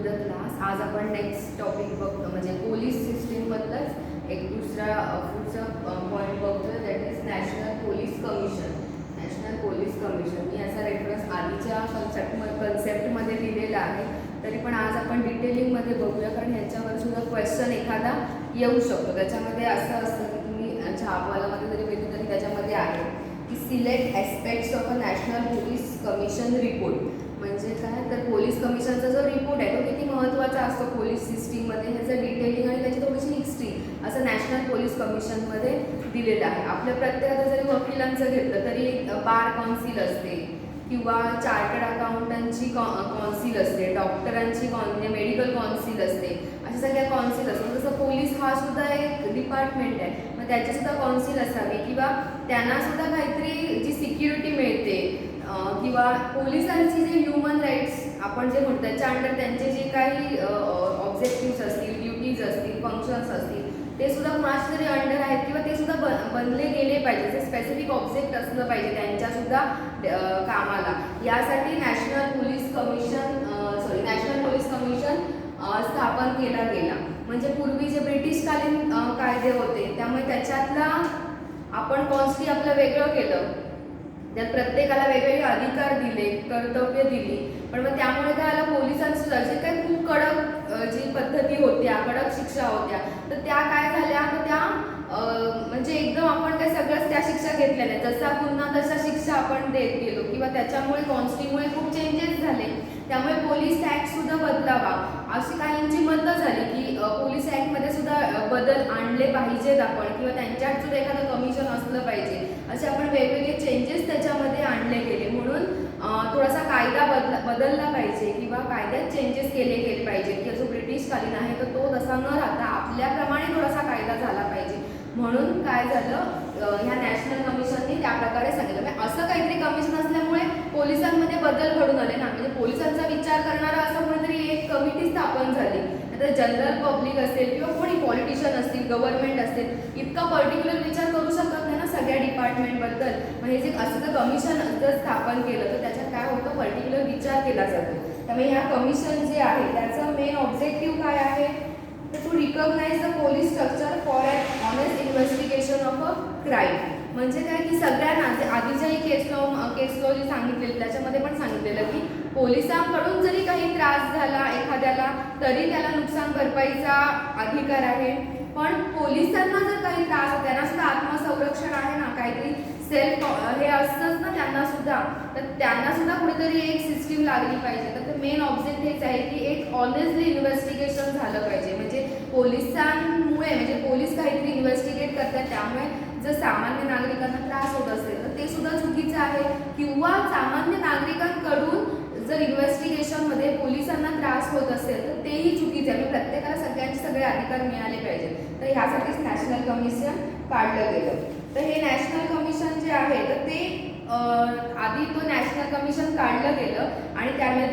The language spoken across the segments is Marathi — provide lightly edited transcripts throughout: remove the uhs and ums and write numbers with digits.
The class. आज आपण नेक्स्ट टॉपिक बघतो म्हणजे पोलीस सिस्टीमबद्दलच एक दुसरा पुढचा पॉईंट बघतोय, that is national police commission. National police commission मी याचा रेफरन्स आधीच्या कन्सेप्टमध्ये दिलेला आहे, तरी पण आज आपण डिटेलिंगमध्ये बघूया, कारण ह्याच्यावर सुद्धा क्वेश्चन एखादा येऊ शकतो. त्याच्यामध्ये असं असतं की तुम्ही छापवालामध्ये जरी बघितलं तरी त्याच्यामध्ये आहे की select aspects of a national police commission report. म्हणजे काय तर पोलीस कमिशनचा जो रिपोर्ट आहे तो किती महत्त्वाचा असतो पोलीस सिस्टीममध्ये, ह्याचं डिटेलिंग आणि त्याची थोडीशी हिस्ट्री असं नॅशनल पोलीस कमिशनमध्ये दिलेलं आहे. आपल्या प्रत्येकाचं जरी वकिलांचं घेतलं तरी एक बार कौन्सिल असते किंवा चार्टर्ड अकाउंटंटची कौन्सिल असते, डॉक्टरांची मेडिकल कौन्सिल असते, अशा सगळ्या कौन्सिल असतात. जसं पोलीस हा सुद्धा एक डिपार्टमेंट आहे, मग त्याचीसुद्धा कौन्सिल असावी किंवा त्यांनासुद्धा काहीतरी जी सिक्युरिटी मिळते किंवा पोलिसांची जे ह्युमन राईट्स आपण जे म्हणतो त्याच्या अंडर त्यांचे जे काही ऑब्जेक्टिव्स असतील, ड्युटीज असतील, फंक्शन्स असतील, ते सुद्धा कुणाच्या तरी अंडर आहेत किंवा ते सुद्धा बनले गेले पाहिजे. जे स्पेसिफिक ऑब्जेक्ट असलं पाहिजे त्यांच्यासुद्धा कामाला. यासाठी नॅशनल पोलीस कमिशन स्थापन केला गेला. म्हणजे पूर्वी जे ब्रिटिशकालीन कायदे होते त्यामुळे त्याच्यातला आपण कॉन्स्टी आपलं वेगळं केलं, त्यात प्रत्येकाला वेगवेगळे अधिकार दिले, कर्तव्य दिली, पण मग त्यामुळे काय आलं, पोलिसांची जे काही खूप कडक जी पद्धती होत्या, कडक शिक्षा होत्या, तर त्या काय झाल्या, तर त्या म्हणजे एकदम आपण काय सगळंच त्या शिक्षा घेतल्या नाही, जसा पुन्हा तशा शिक्षा आपण देत गेलो किंवा त्याच्यामुळे कॉन्स्टिट्यूमुळे खूप चेंजेस झाले. त्यामुळे पोलीस ॲक्टसुद्धा बदलावा अशी काहींची मतं झाली की पोलीस ॲक्टमध्ये सुद्धा बदल आणले पाहिजेत आपण किंवा त्यांच्यात सुद्धा एखादं कमिशन असलं पाहिजे, असे आपण वेगवेगळे चेंजेस त्याच्यामध्ये आणले गेले. म्हणून थोडासा कायदा बदलला पाहिजे किंवा कायद्यात चेंजेस केले पाहिजे की जो ब्रिटिशकालीन आहे तर तो तसा न राहता आपल्याप्रमाणे थोडासा कायदा झाला पाहिजे. म्हणून काय झालं, ह्या नॅशनल कमिशनने त्या प्रकारे सांगितलं. म्हणजे असं काहीतरी कमिशन असल्यामुळे पोलिसांमध्ये बदल घडून आले ना, म्हणजे पोलिसांचा विचार करणारा असं कोणीतरी एक कमिटी स्थापन झाली. आता जनरल पब्लिक असेल किंवा कोणी पॉलिटिशियन असतील, गव्हर्नमेंट असेल, इतका पर्टिक्युलर विचार करू शकत नाही ना सगळ्या डिपार्टमेंटबद्दल. म्हणजे जे असं जर कमिशन जर स्थापन केलं तर त्याच्यात काय होतं, पर्टिक्युलर विचार केला जातो. त्यामुळे ह्या कमिशन जे आहे त्याचं मेन ऑब्जेक्टिव्ह काय आहे, तर to recognise the police structure for an honest investigation of a crime. म्हणजे काय की सगळ्यांना जे आधीच्याही केस लॉ जी सांगितलेली त्याच्यामध्ये पण सांगितलेलं की पोलिसांकडून जरी काही त्रास झाला एखाद्याला तरी त्याला नुकसान भरपाईचा अधिकार आहे. पण पोलिसांना जर काही त्रास होतो त्यांना सुद्धा आत्मसंरक्षण आहे ना, काहीतरी सेल्फ हे असतंच ना त्यांना सुद्धा, तर त्यांना सुद्धा कुठेतरी एक सिस्टीम लागली पाहिजे. तर मेन ऑब्जेक्ट हेच आहे की एक ऑनेस्टली इन्व्हेस्टिगेशन झालं पाहिजे. म्हणजे पोलिसांमुळे म्हणजे पोलीस काहीतरी इन्व्हेस्टिगेट करतात, त्यामुळे जर सामान्य नागरिकांना त्रास होत असेल तर ते सुद्धा चुकीचं आहे किंवा सामान्य नागरिकांकडून जर इन्व्हेस्टिगेशनमध्ये पोलिसांना त्रास होत असेल तर तेही चुकीचं आहे. प्रत्येकाला सगळ्यांचे सगळे अधिकार मिळाले पाहिजे. तर ह्यासाठीच नॅशनल कमिशन काढलं गेलं. तर हे नॅशनल कमिशन जे आहे तर ते आधी तो नॅशनल कमिशन काढलं गेलं आणि त्यामुळे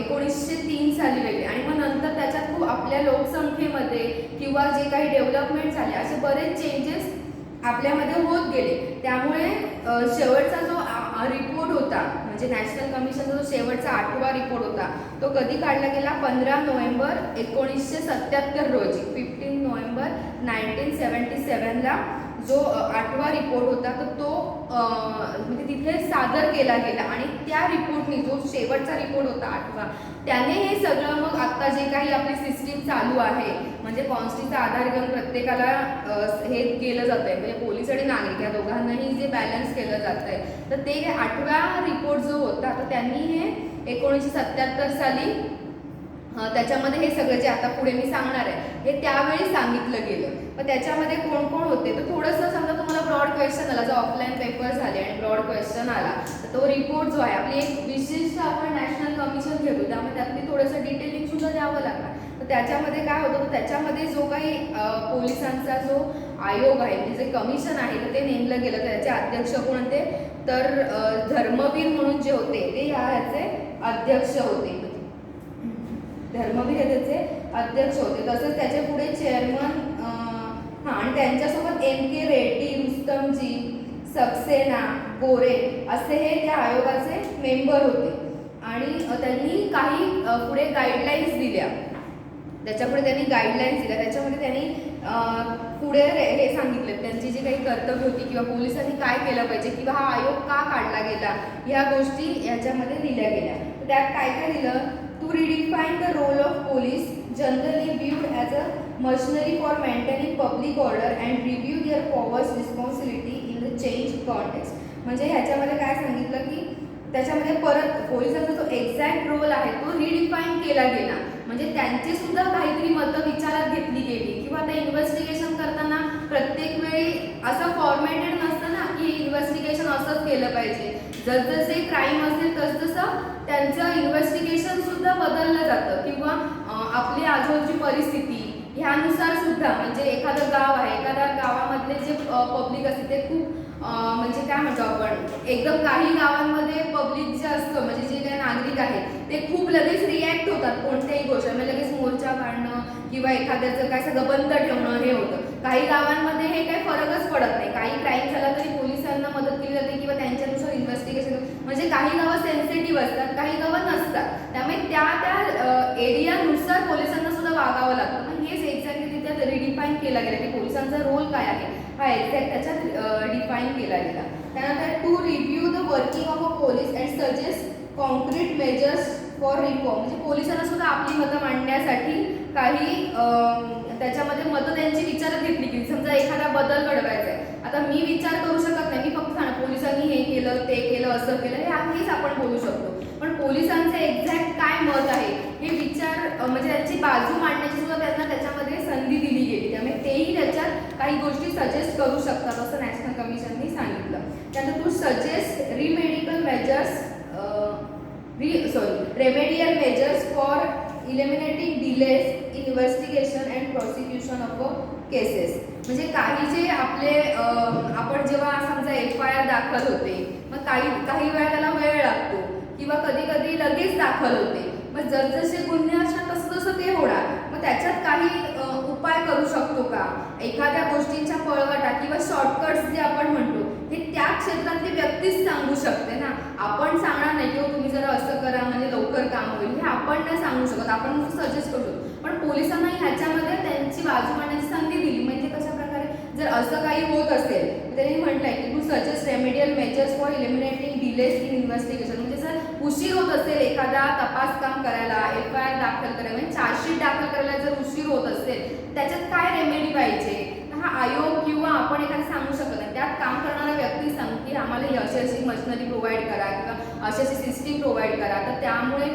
1903 साली वेगळे, आणि मग नंतर त्याच्यात खूप आपल्या लोकसंख्येमध्ये किंवा जे काही डेव्हलपमेंट झाले असे बरेच चेंजेस आपल्यामध्ये होत गेले. त्यामुळे शेवटचा जो रिपोर्ट होता म्हणजे नॅशनल कमिशनचा जो शेवटचा 8वा रिपोर्ट होता तो कधी काढला गेला, 15 नोव्हेंबर 1977 रोजी, 15 नोव्हेंबर 1977ला जो 8वा रिपोर्ट होता तर तो म्हणजे तिथे सादर केला गेला. आणि त्या रिपोर्टनी जो शेवटचा रिपोर्ट होता 8वा, त्याने हे सगळं मग आत्ता जे काही आपली सिस्टीम चालू आहे म्हणजे कॉन्स्टिट्यूचा आधार घेऊन प्रत्येकाला हे केलं जातं आहे, म्हणजे पोलीस आणि नागरिक या दोघांनाही जे बॅलन्स केलं जातं आहे, तर ते 8वा रिपोर्ट जो होता तर त्यांनी हे 1977 साली त्याच्यामध्ये हे सगळं जे आता पुढे मी सांगणार आहे हे त्यावेळी सांगितलं गेलं. मग त्याच्यामध्ये कोण कोण होते, तर थोडंसं समजा तुम्हाला ब्रॉड क्वेश्चन आला, जो ऑफलाईन पेपर झाले आणि ब्रॉड क्वेश्चन आला तर तो रिपोर्ट जो आहे आपली एक विशिष्ट आपण नॅशनल कमिशन घेतो त्यामुळे त्यातली थोडंसं डिटेलिंग सुद्धा द्यावं लागतं. तर त्याच्यामध्ये काय होतं, तर त्याच्यामध्ये जो काही पोलिसांचा जो आयोग आहे म्हणजे जे कमिशन आहे तर ते नेमलं गेलं. त्याचे अध्यक्ष कोण होते, तर धर्मवीर म्हणून जे होते ते ह्याचे अध्यक्ष होते, धर्मवीर हे त्याचे अध्यक्ष होते. तसंच त्याच्या पुढे चेअरमन आणि त्यांच्यासोबत M.K. रेड्डी, रुस्तमजी, सक्सेना, गोरे असे हे त्या आयोगाचे मेंबर होते. आणि त्यांनी काही पुढे गाईडलाईन्स दिल्या. त्याच्यापुढे त्यांनी गाईडलाईन्स दिल्या. त्याच्यामध्ये त्यांनी पुढे हे सांगितलं त्यांची जी काही कर्तव्य होती किंवा पोलिसांनी काय केलं पाहिजे किंवा हा आयोग का काढला गेला, ह्या गोष्टी याच्यामध्ये दिल्या गेल्या. तर त्यात काय काय दिलं, to redefine the role of police generally viewed as a machinery for maintaining public order and review their powers responsibility in the changed context. म्हणजे ह्याच्यामध्ये काय सांगितलं की त्याच्यामध्ये परत पोलिसांचा जो एक्झॅक्ट रोल आहे तो रिडिफाईन केला गेला. म्हणजे त्यांची सुद्धा काहीतरी मतं विचारात घेतली गेली किंवा ते इन्व्हेस्टिगेशन करताना प्रत्येक वेळी असं फॉर्मॅटेड नसतं ना की इन्व्हेस्टिगेशन असंच केलं पाहिजे. जसजसे क्राईम असेल तसतसं त्यांचं इन्व्हेस्टिगेशन सुद्धा बदललं जातं किंवा आपली आजूबाजूची परिस्थिती ह्यानुसार सुद्धा. म्हणजे एखादं गाव आहे, एखाद्या गावामधले जे पब्लिक असते ते खूप म्हणजे काय म्हणतो आपण, एकदम काही गावांमध्ये पब्लिक जे असतं म्हणजे जे काही नागरिक आहेत ते खूप लगेच रिॲक्ट होतात कोणत्याही गोष्ट, म्हणजे लगेच मोर्चा काढणं किंवा एखाद्याचं काय सगळं बंद ठेवणं हे होतं. काही गावांमध्ये हे काही फरकच पडत नाही. काही क्राईम झाला तरी पोलिसांना मदत केली जाते किंवा त्यांच्यानुसार इन्व्हेस्टिगेशन. म्हणजे काही गावं सेन्सिटिव्ह असतात, काही गावं नसतात. त्यामुळे त्या त्या एरियानुसार पोलिसांना सुद्धा वागावं लागतं. मग हेच एक्झॅक्टली त्यात रिडिफाईन केला गेला की पोलिसांचा रोल काय आहे हा एक्झॅक्ट त्याच्यात डिफाईन केला गेला. त्यानंतर to review the working of a police and suggest concrete measures for reform. म्हणजे पोलिसांना सुद्धा आपली मतं मांडण्यासाठी काही त्याच्यामध्ये मतं त्यांची विचारात घेतली की समजा एखादा बदल घडवायचा आहे. आता मी विचार करू शकत नाही, मी फक्त पोलिसांनी हे केलं ते केलं असं केलं हे अगदीच आपण बोलू शकतो. पण पोलिसांचे एक्झॅक्ट काय मत आहे हे विचार म्हणजे त्यांची बाजू मांडण्याची सुद्धा त्यांना त्याच्यामध्ये संधी दिली गेली. त्यामुळे तेही त्याच्यात काही गोष्टी सजेस्ट करू शकतात असं नॅशनल कमिशननी सांगितलं. त्यानंतर to suggest remedial measures for eliminating delays in investigation and prosecution of cases. म्हणजे काही जे आपले आपण जेव्हा समजा FIR दाखल होते मग काही वेळा त्याला वेळ लागतो किंवा कधी कधी लगेच दाखल होते. मग जसजसे गुन्हे असतात तसं तसं ते होणार. मग त्याच्यात काही उपाय करू शकतो का, एखाद्या गोष्टींच्या पळवाटा किंवा शॉर्टकट्स जे आपण म्हणतो हे त्या क्षेत्रातली व्यक्तीच सांगू शकते ना. आपण सांगणार नाही की तुम्ही जरा असं करा म्हणजे लवकर काम होईल, हे आपण नाही सांगू शकत, आपण सजेस्ट करू शकतो. पण पोलिसांना ह्याच्यामध्ये त्यांची बाजू मांडण्याची संधी दिली. म्हणजे कशा प्रकारे जर असं काही होत असेल तर त्यांनी म्हटलंय की to suggest remedial measures for eliminating delays in investigation. म्हणजे जर उशीर होत असेल एखादा तपास काम करायला, FIR दाखल करायला, म्हणजे चार्जशीट दाखल करायला जर उशीर होत असेल त्याच्यात काय रेमेडी पाहिजे हा आयोग किंवा आपण एखादं सांगू शकत नाही. त्यात काम करणारा व्यक्ती सांगू की आम्हाला ही अशी मशिनरी प्रोव्हाइड करा किंवा अशी सिस्टीम प्रोव्हाइड करा, तर त्यामुळे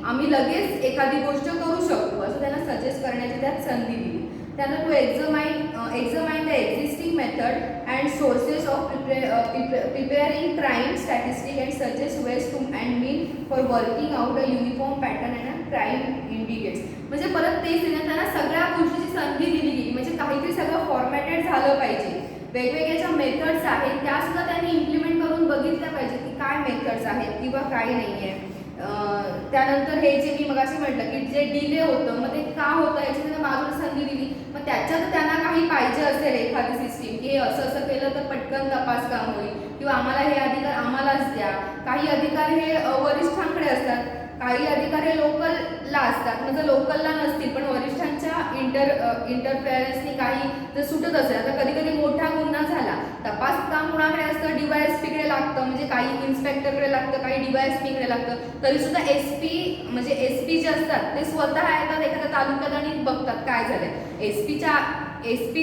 आम्ही लगेच एखादी गोष्ट करू शकतो असं त्यांना सजेस्ट करण्याची त्यात संधी दिली. त्यानंतर to examine the existing method and sources of preparing crime statistic and suggest ways to and mean for working out a uniform pattern and crime indicates. म्हणजे परत तेच त्यांना सगळ्या गोष्टीची संधी दिली गेली. म्हणजे काहीतरी सगळं फॉर्मॅटेड झालं पाहिजे. वेगवेगळ्या ज्या मेथड्स आहेत त्या सुद्धा त्यांनी इम्प्लिमेंट करून बघितल्या पाहिजे की काय मेथड्स आहेत किंवा काय नाही आहे. त्यानंतर हे जे मी मगाशी म्हटलं की जे डिले होतं मग ते का होतं याची त्यांना बाजूला संधी दिली. मग त्याच्यात त्यांना काही पाहिजे असेल एखादी सिस्टीम की हे असं असं केलं तर पटकन तपास काम होईल किंवा आम्हाला हे अधिकार आम्हालाच द्या. काही अधिकार हे वरिष्ठांकडे असतात, काही अधिकार हे लोकलला असतात. म्हणजे लोकलला नसतील पण वरिष्ठांच्या इंटरफेरन्सनी काही जर सुटत असेल. आता कधी कधी मोठा गुन्हा झाला तपास काम कुणाकडे असतं, DYSPकडे लागतं, म्हणजे काही इन्स्पेक्टरकडे लागतं, काही DYSPकडे लागतं. तरी सुद्धा SP म्हणजे SP जे असतात ते स्वतः येतात एखाद्या तालुक्यात आणि बघतात काय झालंय. SP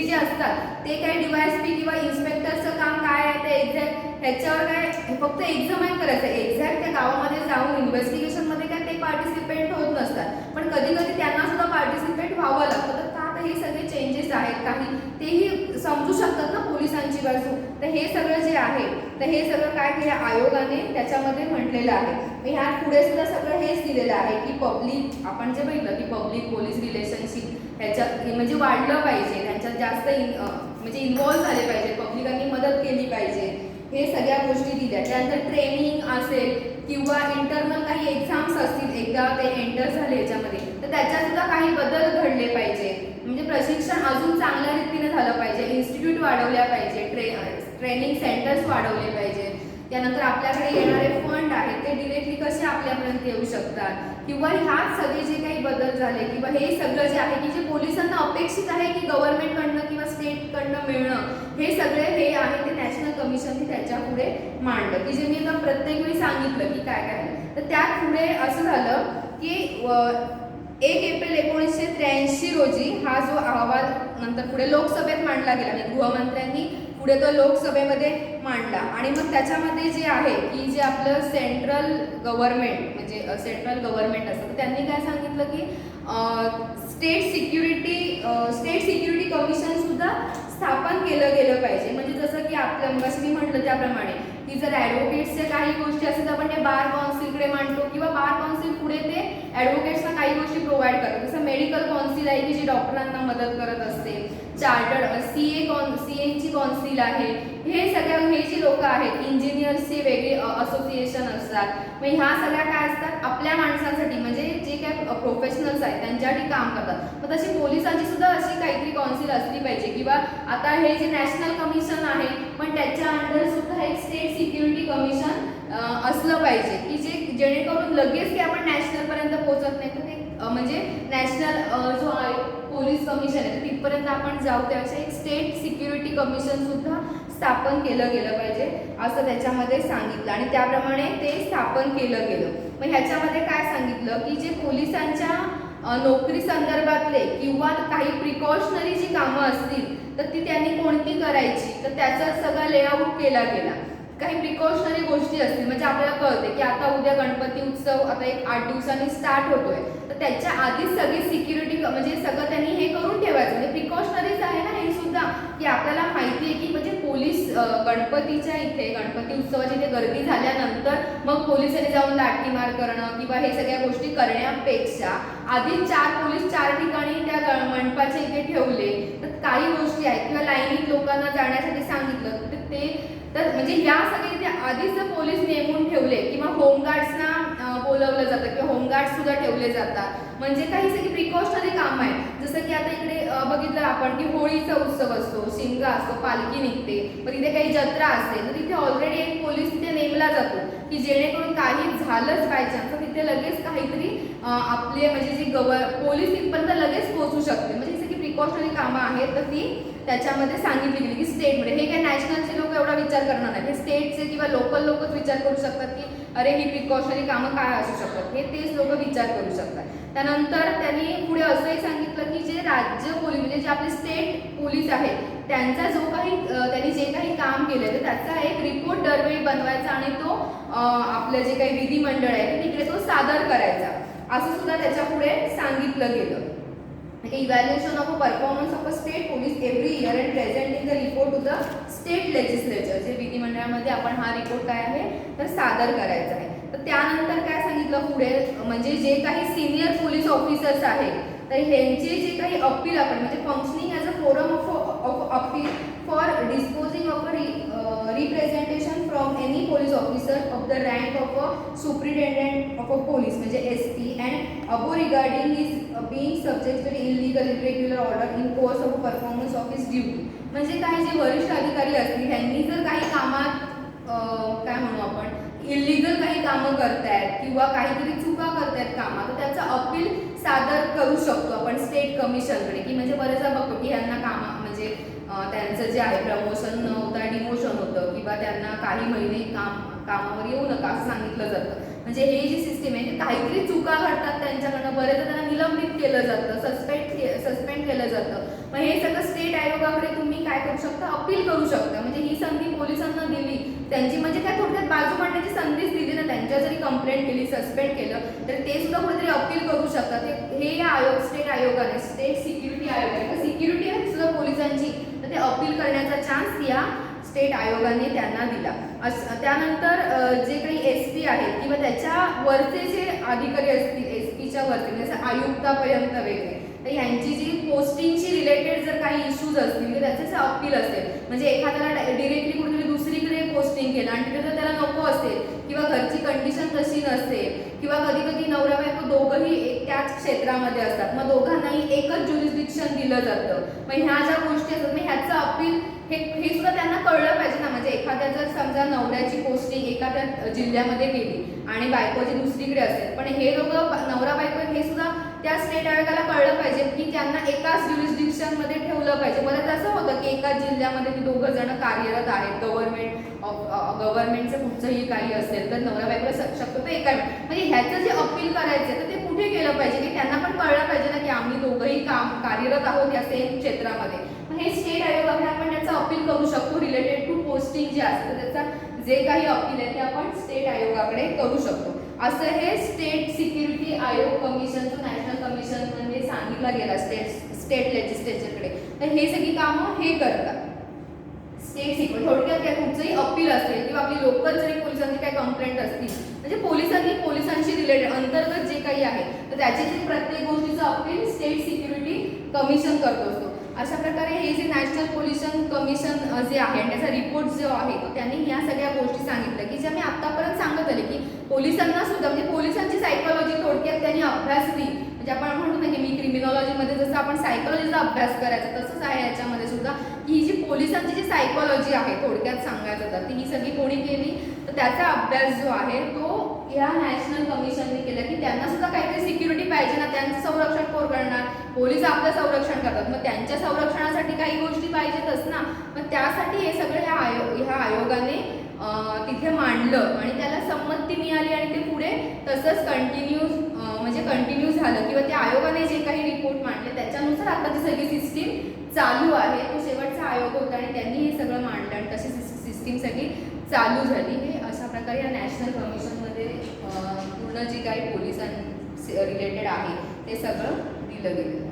जे असतात ते काही DYSP किंवा इन्स्पेक्टरचं काम काय आहे ते एक्झॅक्ट ह्याच्यावर काय फक्त एक्झामाइन करायचं. एक्झॅक्ट त्या गावामध्ये जाऊन इन्व्हेस्टिगेशनमध्ये काय ते पार्टिसिपेट होत नसतात, पण कधी कधी त्यांना सुद्धा पार्टिसिपेट व्हावं लागतं. तर का आता हे सगळे चेंजेस आहेत काही तेही समजू शकतात ना पोलिसांची बाजू. तर हे सगळं जे आहे तर हे सगळं काय केलं आयोगाने त्याच्यामध्ये म्हटलेलं आहे. ह्या पुढे सुद्धा सगळं हेच दिलेलं आहे की पब्लिक आपण जे बघितलं की पब्लिक पोलीस रिलेशनशिप ह्याच्यात म्हणजे वाढलं पाहिजे, त्यांच्यात जास्त म्हणजे इन्व्हॉल्व झाले पाहिजे, पब्लिकांनी मदत केली पाहिजे, हे सगळ्या गोष्टी दिल्या. त्यानंतर ट्रेनिंग असेल किंवा इंटरनल काही एक्झाम्स असतील एकदा ते एंटर झाले याच्यामध्ये तर त्याच्यात सुद्धा काही बदल घडले पाहिजे. म्हणजे प्रशिक्षण अजून चांगल्या रीतीने झालं पाहिजे, इन्स्टिट्यूट वाढवल्या पाहिजे, ट्रेनिंग सेंटर्स वाढवले पाहिजे. त्यानंतर आपल्याकडे येणारे फंड आहेत ते डिरेक्टली कसे आपल्यापर्यंत येऊ शकतात, किंवा ह्यात सगळे जे काही बदल झाले किंवा हे सगळं जे आहे की जे पोलिसांना अपेक्षित आहे की गव्हर्नमेंटकडनं किंवा स्टेटकडनं मिळणं, हे सगळे हे आहे ते नॅशनल कमिशनने त्याच्या पुढे मांडलं, की जे मी आता प्रत्येक वेळी सांगितलं की काय काय. तर त्यात पुढे असं झालं की 1 एप्रिल 1983 रोजी हा जो अहवाल नंतर पुढे लोकसभेत मांडला गेला आणि गृहमंत्र्यांनी पुढे तो लोकसभेमध्ये मांडला. आणि मग त्याच्यामध्ये जे आहे की जे आपलं सेंट्रल गव्हर्नमेंट म्हणजे सेंट्रल गव्हर्नमेंट असतं, त्यांनी काय सांगितलं की स्टेट सिक्युरिटी कमिशन सुद्धा स्थापन केलं गेलं पाहिजे. म्हणजे जसं की आपल्या मगाशी मी म्हटलं त्याप्रमाणे की जर ॲडव्होकेट्सच्या काही गोष्टी असतील तर आपण ते बार काउन्सिलकडे मांडतो किंवा बार काउन्सिल पुढे ते ॲडव्होकेट्सना काही गोष्टी प्रोव्हाइड करतात. जसं मेडिकल काउन्सिल आहे की जी डॉक्टरांना मदत करत असते, चार्टर्ड सीएची काउन्सिल आहे, हे जे लोक आहेत, इंजिनियर्सचे वेगळे असोसिएशन असतात. मग ह्या सगळ्या काय असतात आपल्या माणसांसाठी, म्हणजे जे काय प्रोफेशनल्स आहेत त्यांच्यासाठी काम करतात. मग तशी पोलिसांची सुद्धा अशी काहीतरी काउन्सिल असली पाहिजे. किंवा आता हे जे नॅशनल कमिशन आहे पण त्याच्या अंडर सुद्धा एक स्टेट सिक्युरिटी कमिशन असलं पाहिजे की जेणेकरून लगेच की आपण नॅशनलपर्यंत पोहोचत नाही, तर ते म्हणजे नॅशनल जो पोलीस कमिशन आहे तिथपर्यंत आपण जाऊ, त्यापेक्षा एक स्टेट सिक्युरिटी कमिशन सुद्धा स्थापन केलं गेलं पाहिजे असं त्याच्यामध्ये सांगितलं आणि त्याप्रमाणे ते स्थापन केलं गेलं. मग ह्याच्यामध्ये काय सांगितलं की जे पोलिसांच्या नोकरी संदर्भातले किंवा काही प्रिकॉशनरी जी कामं असतील तर ती त्यांनी कोणती करायची, तर त्याचा सगळा लेआउट केला गेला. काही प्रिकॉशनरी गोष्टी असतील म्हणजे आपल्याला कळते की आता उद्या गणपती उत्सव आता एक 8 दिवसांनी स्टार्ट होतोय, तर त्याच्या आधीच सगळी सिक्युरिटी म्हणजे सगळं त्यांनी हे करून ठेवायचं. म्हणजे प्रिकॉशनरीज आहे ना हे सुद्धा, की आपल्याला माहिती आहे की म्हणजे पोलीस गणपतीच्या इथे गणपती उत्सवाची इथे गर्दी झाल्यानंतर मग पोलिसांनी जाऊन लाठीमार करणं किंवा हे सगळ्या गोष्टी करण्यापेक्षा आधीच 4 पोलीस 4 ठिकाणी त्या मंडपाच्या इथे ठेवले, तर काही गोष्टी आहेत किंवा लाईनीत लोकांना जाण्यासाठी सांगितलं तर म्हणजे या सगळे ते आधीच जर पोलीस नेमून ठेवले किंवा होमगार्ड्सना बोलवलं जातं किंवा होमगार्ड्स सुद्धा ठेवले जातात, म्हणजे काही सगळी प्रिकॉशनरी काम आहे. जसं की आता इकडे बघितलं आपण की होळीचा उत्सव असतो, शिमगा असतो, पालखी निघते, पण तिथे काही जत्रा असते तर तिथे ऑलरेडी एक पोलीस तिथे नेमला जातो की जेणेकरून काही झालंच पाहिजे तर तिथे लगेच काहीतरी आपले म्हणजे जी पोलीस तिथपर्यंत लगेच पोहोचू शकते. म्हणजे ही सगळी प्रिकॉशनरी कामं आहेत तर ती त्याच्यामध्ये सांगितली गेली की स्टेटमध्ये. हे काय नॅशनलचे लोक एवढा विचार करणार नाही, हे स्टेटचे किंवा लोकल लोकच विचार करू शकतात की अरे ही प्रिकॉशनरी कामं काय असू शकतात, हे तेच लोक विचार करू शकतात. त्यानंतर त्यांनी पुढे असंही सांगितलं की जे राज्य पोलीस म्हणजे जे आपले स्टेट पोलीस आहेत त्यांचा जो काही त्यांनी जे काही काम केलं तर त्याचा एक रिपोर्ट दरवेळी बनवायचा आणि तो आपलं जे काही विधिमंडळ आहे तिकडे तो सादर करायचा असं सुद्धा त्याच्या पुढे सांगितलं गेलं. Evaluation of a performance of a state police every year and presenting the report to the state legislature. जे विधिमंडळामध्ये आपण हा रिपोर्ट काय आहे तर सादर करायचा आहे. तर त्यानंतर काय सांगितलं पुढे, म्हणजे जे काही सिनियर पोलीस ऑफिसर्स आहेत तर ह्यांचे जे काही अपील आपण म्हणजे functioning as a forum of appeal for disposing of a representation from any police officer of the rank of a superintendent of a police म्हणजे SP and above regarding his being subjected illegal irregular order in course of performance of his duty. म्हणजे काही जे वरिष्ठ अधिकारी असतील ह्यांनी जर काही कामात काय म्हणू आपण इलिगल काही कामं करतायत किंवा काहीतरी चुका करतायत कामात, तर त्याचं अपील सादर करू शकतो आपण स्टेट कमिशनकडे. की म्हणजे बरेचदा बघतो की ह्यांना म्हणजे त्यांचं जे आहे प्रमोशन न होता डिमोशन होतं किंवा त्यांना काही महिने कामावर येऊ नका असं सांगितलं जातं. म्हणजे हे जी सिस्टीम आहे ते काहीतरी चुका घडतात त्यांच्याकडनं, बरेचदा त्यांना निलंबित केलं जातं, सस्पेंड केलं जातं. मग हे सगळं स्टेट आयोगाकडे तुम्ही काय करू शकता, अपील करू शकता. म्हणजे ही संधी पोलिसांना दिली त्यांची म्हणजे काय थोडक्यात बाजू मांडण्याची संधीच दिली ना, त्यांच्या जरी कंप्लेंट केली सस्पेंड केलं तर ते सुद्धा कुठेतरी अपील करू शकतात. हे या स्टेट आयोगाने स्टेट सिक्युरिटी आयोगाने सिक्युरिटी आहे सुद्धा पोलिसांची, तर ते अपील करण्याचा चान्स या स्टेट आयोगाने त्यांना दिला. त्यानंतर जे काही SP आहेत किंवा त्याच्या वरचे जे अधिकारी असतील SPच्या वरचे म्हणजे आयुक्तापर्यंत वेगळे, तर यांची जी पोस्टिंगशी रिलेटेड जर काही इश्यूज असतील तर त्याचे अपील असेल. म्हणजे एखाद्याला डिरेक्टली कुठेतरी दुसरीकडे पोस्टिंग केलं आणि तिथे जर त्याला नको असेल किंवा घरची कंडिशन तशी नसेल किंवा कधी कधी नवरा बायको दोघंही त्याच क्षेत्रामध्ये असतात, मग दोघांनाही एकच ज्युरिस्डिक्शन दिलं जातं. मग ह्या ज्या गोष्टी असतात मग ह्याचं अपील हे सुद्धा त्यांना कळलं पाहिजे ना. म्हणजे एखाद्या जर समजा नवऱ्याची पोस्टिंग एखाद्या जिल्ह्यामध्ये गेली आणि बायकोची दुसरीकडे असेल, पण हे दोघं नवरा बायको हे सुद्धा त्या स्टेट आयोगाला कळलं पाहिजे की त्यांना एकाच ज्युरिस्डिक्शनमध्ये ठेवलं पाहिजे. बरं असं होतं की एकाच जिल्ह्यामध्ये ती दोघं जण कार्यरत आहेत, गव्हर्नमेंटचं कुठचंही काही असेल तर नवरा बायकोला शक्यतो एका म्हणजे ह्याचं जे अपील करायचं तर ते कुठे केलं पाहिजे की त्यांना पण कळलं पाहिजे ना की आम्ही दोघंही कार्यरत आहोत या सेम क्षेत्रामध्ये. हे स्टेट आयोगाकडे आपण त्याचं अपील करू शकतो रिलेटेड टू पोस्टिंग जे असतं त्याचा जे काही अपील आहे ते आपण स्टेट आयोगाकडे करू शकतो. असं हे स्टेट सिक्युरिटी आयोग कमिशनचं नॅशनल कमिशन म्हणजे सांगितलं गेलं स्टेट लेजिस्लेचरकडे. तर हे सगळी कामं हे करतात स्टेट सिक्युरिटी. थोडक्यात काय कुठचंही अपील असेल किंवा आपली लोकल जरी पोलिसांची काही कंप्लेंट असतील म्हणजे पोलिसांशी रिलेटेड अंतर्गत जे काही आहे तर त्याची जे प्रत्येक गोष्टीचं अपील स्टेट सिक्युरिटी कमिशन करत असतो. अशा प्रकारे हे जे नॅशनल पोल्युशन कमिशन जे आहे आणि त्याचा रिपोर्ट जो आहे तो त्यांनी ह्या सगळ्या गोष्टी सांगितल्या की ज्या मी आतापर्यंत सांगत आले की पोलिसांना सुद्धा म्हणजे पोलिसांची सायकोलॉजी थोडक्यात त्यांनी अभ्यासली. म्हणजे आपण म्हणतो ना की मी क्रिमिनॉलॉजीमध्ये जसं आपण सायकोलॉजीचा अभ्यास करायचा तसंच आहे याच्यामध्ये सुद्धा की ही जी पोलिसांची जी सायकोलॉजी आहे थोडक्यात सांगायचं तर ती ही सगळी कोणी केली तर त्याचा अभ्यास जो आहे तो या नॅशनल कमिशनने केला की त्यांना सुद्धा काहीतरी सिक्युरिटी पाहिजे ना. त्यांचं संरक्षण कोण करणार? पोलीस आपलं संरक्षण करतात, मग त्यांच्या संरक्षणासाठी काही गोष्टी पाहिजेतच ना. मग त्यासाठी हे सगळं ह्या आयोगाने तिथे मांडलं आणि त्याला संमती मिळाली आणि ते पुढे तसंच कंटिन्यू झालं किंवा त्या आयोगाने जे काही रिपोर्ट मांडले त्याच्यानुसार आता ती सगळी सिस्टीम चालू आहे. तो शेवटचा आयोग होता आणि त्यांनी हे सगळं मांडलं आणि तशी सिस्टीम सगळी चालू झाली. हे अशा प्रकारे या नॅशनल कमिशनमध्ये पूर्ण जे काही पोलिसां रिलेटेड आहे ते सगळं दिलं गेलं.